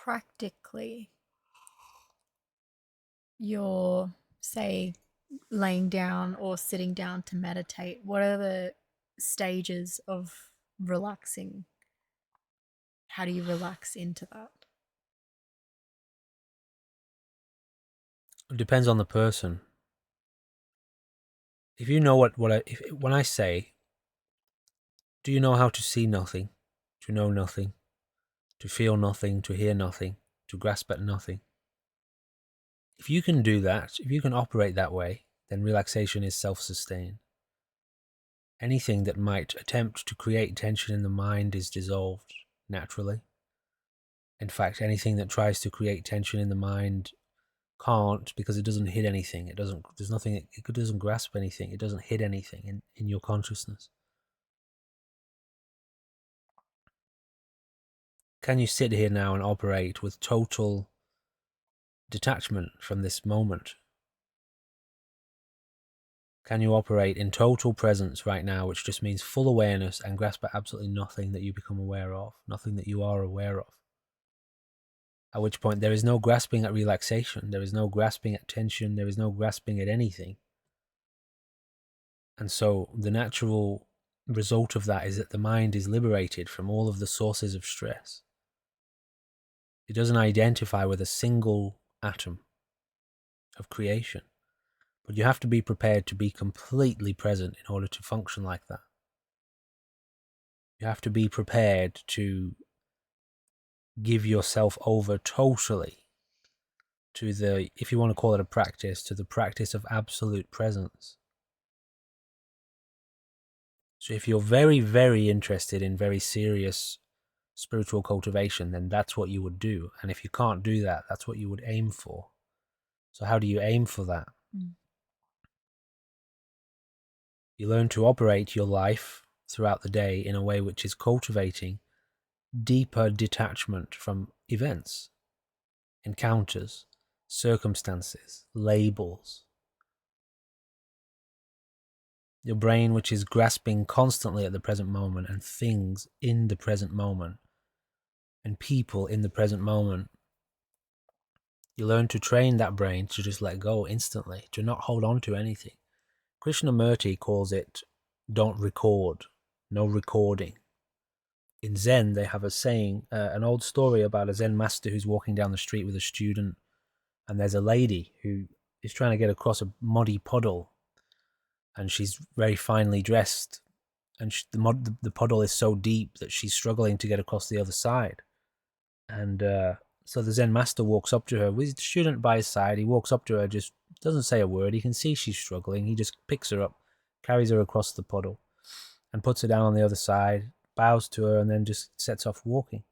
practically you're, say, laying down or sitting down to meditate, what are the stages of relaxing? How do you relax into that? It depends on the person. If you know when I say, do you know how to see nothing, to know nothing, to feel nothing, to hear nothing, to grasp at nothing? If you can do that, if you can operate that way, then relaxation is self-sustained. Anything that might attempt to create tension in the mind is dissolved naturally. In fact, anything that tries to create tension in the mind can't, because it doesn't hit anything. There's nothing, it doesn't grasp anything. It doesn't hit anything in your consciousness. Can you sit here now and operate with total detachment from this moment? Can you operate in total presence right now, which just means full awareness, and grasp at absolutely nothing that you become aware of, nothing that you are aware of? At which point there is no grasping at relaxation, there is no grasping at tension, there is no grasping at anything. And so the natural result of that is that the mind is liberated from all of the sources of stress. It doesn't identify with a single atom of creation. But you have to be prepared to be completely present in order to function like that. You have to be prepared to give yourself over totally to the, if you want to call it a practice, to the practice of absolute presence. So if you're very, very interested in very serious spiritual cultivation, then that's what you would do. And if you can't do that, that's what you would aim for. So how do you aim for that? Mm. You learn to operate your life throughout the day in a way which is cultivating deeper detachment from events, encounters, circumstances, labels. Your brain, which is grasping constantly at the present moment and things in the present moment and people in the present moment. You learn to train that brain to just let go instantly, to not hold on to anything. Krishnamurti calls it don't record, no recording. In Zen, they have a saying, an old story about a Zen master who's walking down the street with a student, and there's a lady who is trying to get across a muddy puddle, and she's very finely dressed, and the puddle is so deep that she's struggling to get across the other side. And so the Zen master walks up to her with the student by his side. He walks up to her, just doesn't say a word. He can see she's struggling. He just picks her up, carries her across the puddle, and puts her down on the other side, bows to her, and then just sets off walking.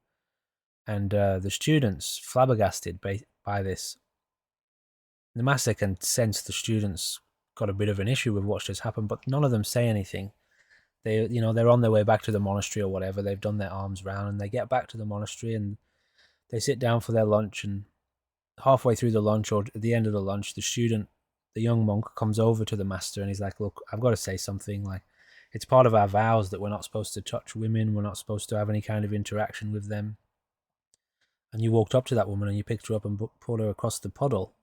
And the students, flabbergasted by this, the master can sense the students got a bit of an issue with what just happened, but none of them say anything. They're on their way back to the monastery or whatever. They've done their alms round, and they get back to the monastery and they sit down for their lunch. And halfway through the lunch, or at the end of the lunch, the young monk, comes over to the master and he's like, "Look, I've got to say something. Like, it's part of our vows that we're not supposed to touch women. We're not supposed to have any kind of interaction with them. And you walked up to that woman and you picked her up and pulled her across the puddle.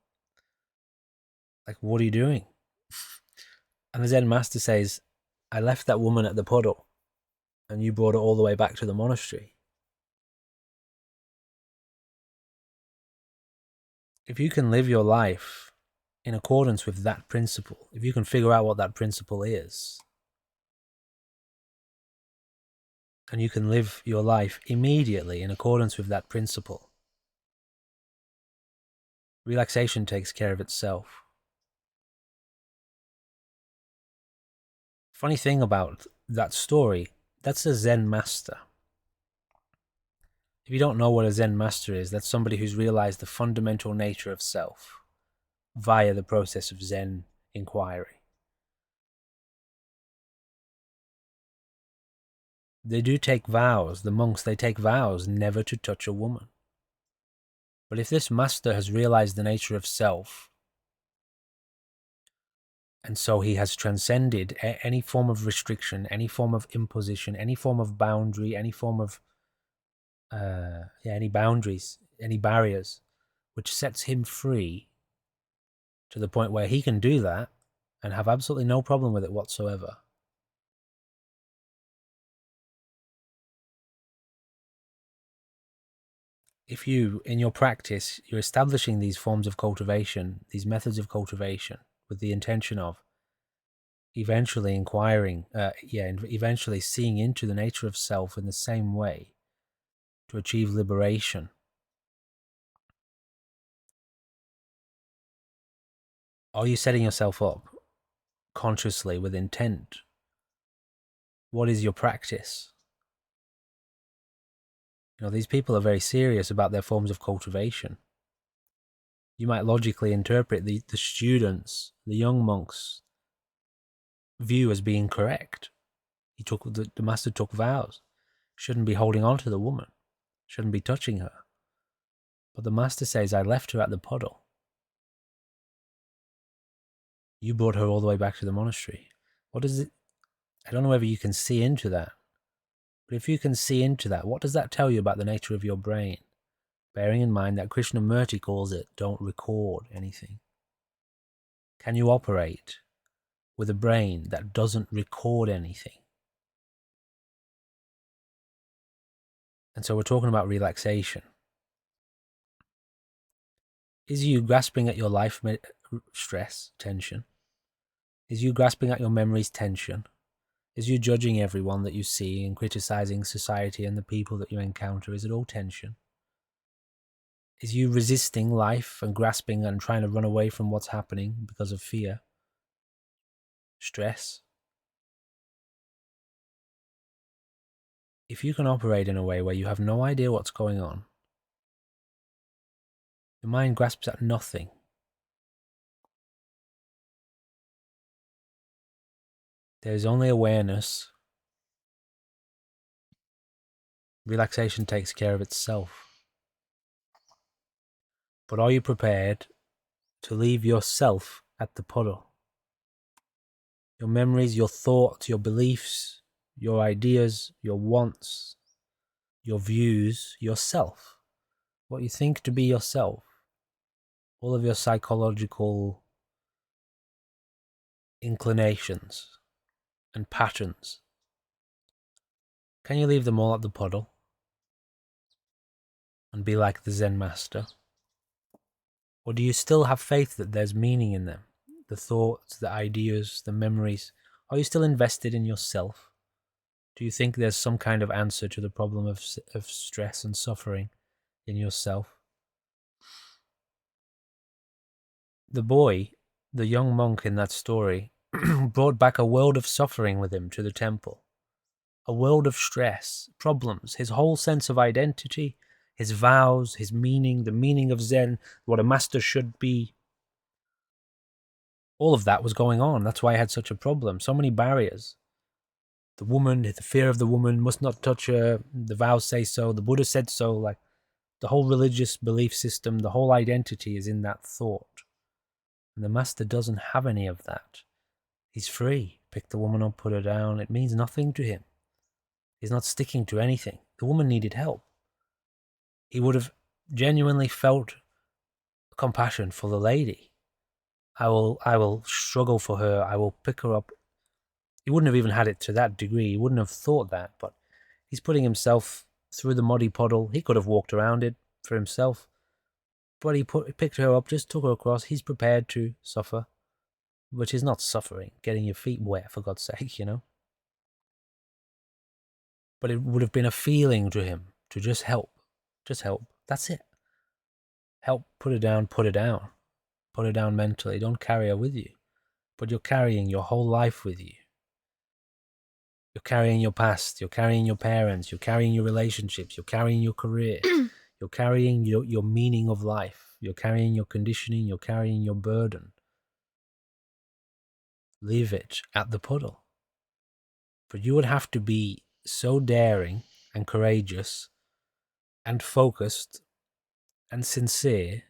Like, what are you doing?" And the Zen master says, "I left that woman at the puddle and you brought her all the way back to the monastery." If you can live your life in accordance with that principle, if you can figure out what that principle is, and you can live your life immediately in accordance with that principle, relaxation takes care of itself. Funny thing about that story, that's a Zen master. If you don't know what a Zen master is, that's somebody who's realized the fundamental nature of self via the process of Zen inquiry. They do take vows, the monks, they take vows never to touch a woman. But if this master has realized the nature of self, and so he has transcended any form of restriction, any form of imposition, any form of boundary, any form of any boundaries any barriers, which sets him free to the point where he can do that and have absolutely no problem with it whatsoever. If you, in your practice, you're establishing these forms of cultivation, these methods of cultivation, with the intention of eventually eventually seeing into the nature of self in the same way to achieve liberation. Are you setting yourself up consciously with intent? What is your practice? These people are very serious about their forms of cultivation. You might logically interpret the students, the young monks' view as being correct. The master took vows. Shouldn't be holding on to the woman. Shouldn't be touching her. But the master says, I left her at the puddle. You brought her all the way back to the monastery. What is it? I don't know whether you can see into that. But if you can see into that, what does that tell you about the nature of your brain? Bearing in mind that Krishnamurti calls it, don't record anything. Can you operate with a brain that doesn't record anything? And so we're talking about relaxation. Is you grasping at your life stress, tension? Is you grasping at your memories, tension? Is you judging everyone that you see and criticizing society and the people that you encounter? Is it all tension? Is you resisting life and grasping and trying to run away from what's happening because of fear? Stress? If you can operate in a way where you have no idea what's going on, your mind grasps at nothing. There is only awareness. Relaxation takes care of itself. But are you prepared to leave yourself at the puddle? Your memories, your thoughts, your beliefs, your ideas, your wants, your views, yourself. What you think to be yourself. All of your psychological inclinations and patterns. Can you leave them all at the puddle and be like the Zen master? Or do you still have faith that there's meaning in them? The thoughts, the ideas, the memories. Are you still invested in yourself? Do you think there's some kind of answer to the problem of stress and suffering in yourself? The boy, the young monk in that story, brought back a world of suffering with him to the temple. A world of stress, problems, his whole sense of identity, his vows, his meaning, the meaning of Zen, what a master should be. All of that was going on. That's why I had such a problem. So many barriers. The woman, the fear of the woman, must not touch her. The vows say so. The Buddha said so. Like the whole religious belief system, the whole identity is in that thought. And the master doesn't have any of that. He's free. Pick the woman up, put her down. It means nothing to him. He's not sticking to anything. The woman needed help. He would have genuinely felt compassion for the lady. I will struggle for her. I will pick her up. He wouldn't have even had it to that degree. He wouldn't have thought that, but he's putting himself through the muddy puddle. He could have walked around it for himself, but he picked her up, just took her across. He's prepared to suffer, which is not suffering, getting your feet wet, for God's sake, But it would have been a feeling to him to just help. Just help. That's it. Help, put her down, put her down. Put her down mentally. Don't carry her with you. But you're carrying your whole life with you. You're carrying your past. You're carrying your parents. You're carrying your relationships. You're carrying your career. You're carrying your meaning of life. You're carrying your conditioning. You're carrying your burden. Leave it at the puddle. But you would have to be so daring and courageous and focused and sincere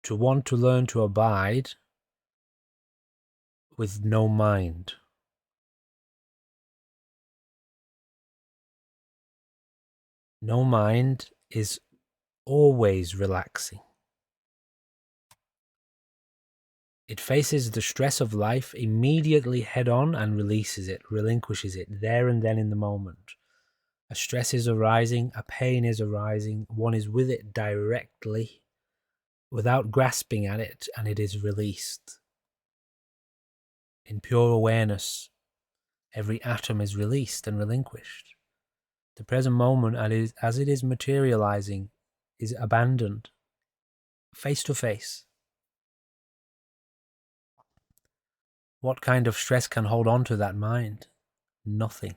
to want to learn to abide with no mind. No mind is always relaxing. It faces the stress of life immediately head on and releases it, relinquishes it, there and then in the moment. A stress is arising, a pain is arising, one is with it directly, without grasping at it, and it is released. In pure awareness, every atom is released and relinquished. The present moment, as it is materializing, is abandoned, face to face. What kind of stress can hold on to that mind? Nothing.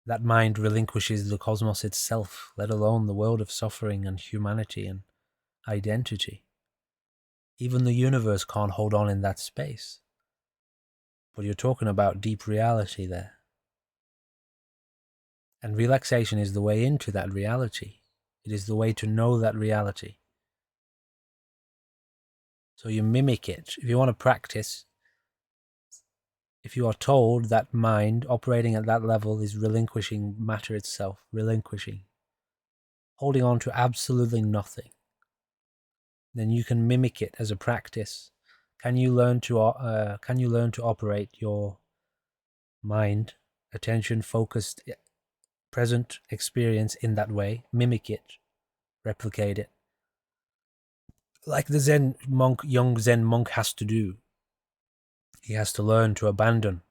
That mind relinquishes the cosmos itself, let alone the world of suffering and humanity and identity. Even the universe can't hold on in that space. But you're talking about deep reality there. And relaxation is the way into that reality. It is the way to know that reality. So you mimic it. If you want to practice, if you are told that mind operating at that level is relinquishing matter itself, relinquishing, holding on to absolutely nothing, then you can mimic it as a practice. Can you learn to operate your mind, attention, focused, present experience in that way? Mimic it, replicate it, like the Zen monk, young Zen monk has to do. He has to learn to abandon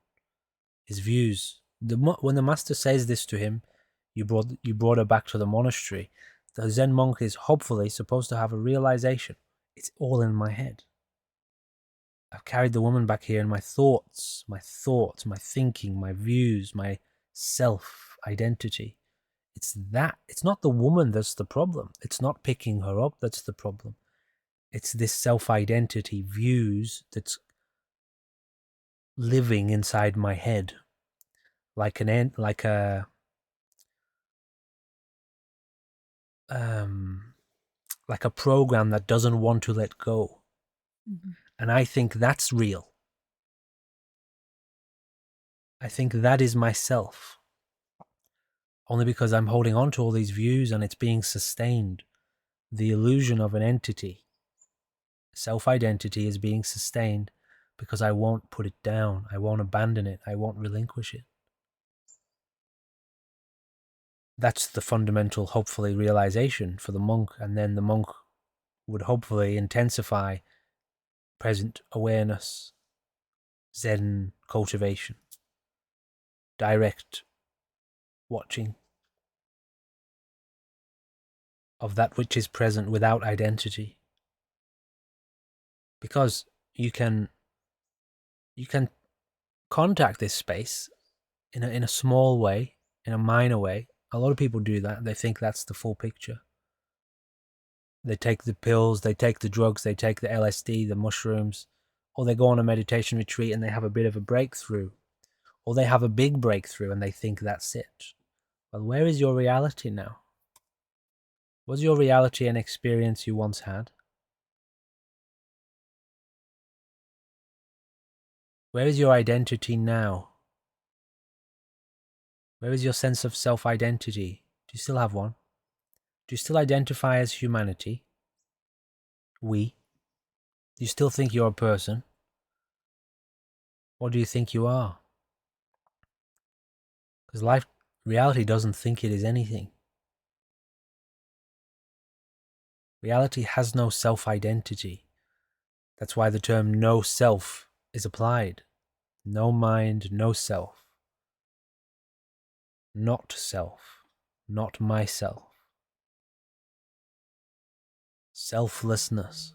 his views. When the master says this to him, you brought her back to the monastery. The Zen monk is hopefully supposed to have a realization. It's all in my head. I've carried the woman back here in my thoughts, my thinking, my views, my self-identity. It's not the woman that's the problem. It's not picking her up that's the problem. It's this self-identity views that's living inside my head, like a program that doesn't want to let go. Mm-hmm. And I think that's real. I think that is myself. Only because I'm holding on to all these views and it's being sustained. The illusion of an entity, self-identity, is being sustained because I won't put it down. I won't abandon it. I won't relinquish it. That's the fundamental, hopefully, realization for the monk. And then the monk would hopefully intensify present awareness, Zen cultivation, direct watching of that which is present without identity. Because you can contact this space in a small way, in a minor way. A lot of people do that. They think that's the full picture. They take the pills, they take the drugs, they take the LSD, the mushrooms, or they go on a meditation retreat and they have a bit of a breakthrough, or they have a big breakthrough and they think that's it. Well, where is your reality now? Was your reality an experience you once had? Where is your identity now? Where is your sense of self-identity? Do you still have one? Do you still identify as humanity? We? Do you still think you're a person? What do you think you are? Because reality doesn't think it is anything. Reality has no self-identity. That's why the term no self is applied. No mind, no self. Not self. Not myself. Selflessness.